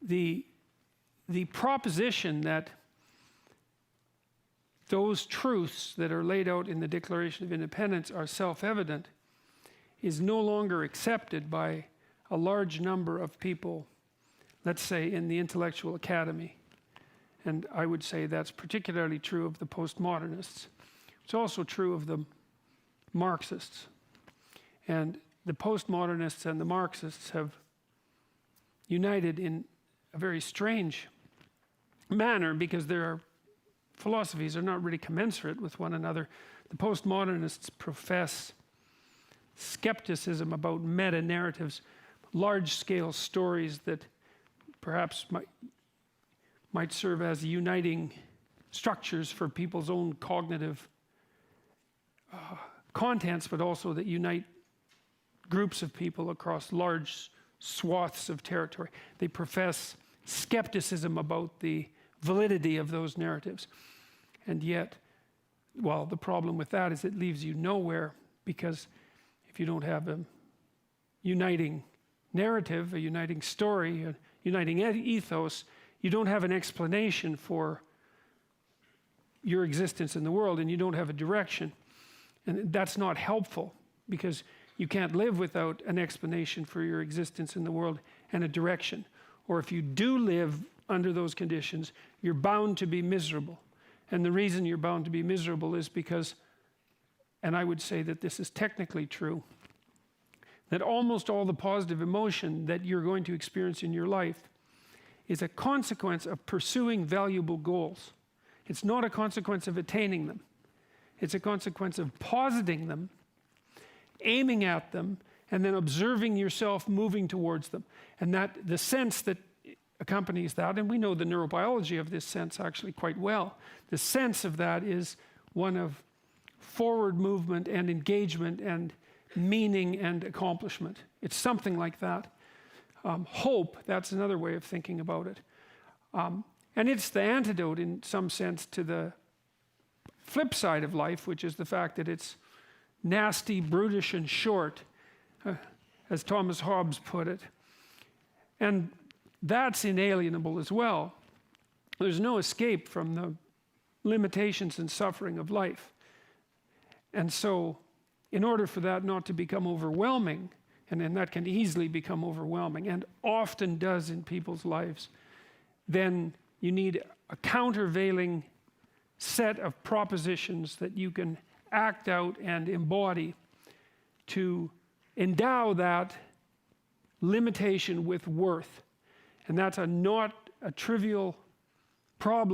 the proposition that those truths that are laid out in the Declaration of Independence are self-evident is no longer accepted by a large number of people, let's say in the intellectual academy. And I would say that's particularly true of the postmodernists. It's also true of the Marxists. And the postmodernists and the Marxists have united in a very strange manner because their philosophies are not really commensurate with one another. The postmodernists profess skepticism about meta-narratives, large-scale stories that perhaps might serve as uniting structures for people's own cognitive contents, but also that unite groups of people across large swaths of territory. They profess skepticism about the validity of those narratives. And yet, well, the problem with that is it leaves you nowhere, because if you don't have a uniting narrative, a uniting story, a uniting ethos, you don't have an explanation for your existence in the world, and you don't have a direction. And that's not helpful, because you can't live without an explanation for your existence in the world and a direction. Or if you do live under those conditions, you're bound to be miserable. And the reason you're bound to be miserable is because, and I would say that this is technically true, that almost all the positive emotion that you're going to experience in your life is a consequence of pursuing valuable goals. It's not a consequence of attaining them. It's a consequence of positing them, aiming at them, and then observing yourself moving towards them. And that the sense that accompanies that, and we know the neurobiology of this sense actually quite well, the sense of that is one of forward movement and engagement and meaning and accomplishment. It's something like that. Hope, that's another way of thinking about it. And it's the antidote in some sense to the flip side of life, which is the fact that it's nasty, brutish, and short, as Thomas Hobbes put it. And that's inalienable as well. There's no escape from the limitations and suffering of life. And so, in order for that not to become overwhelming, and that can easily become overwhelming, and often does in people's lives, then you need a countervailing set of propositions that you can act out and embody to endow that limitation with worth. And that's not a trivial problem.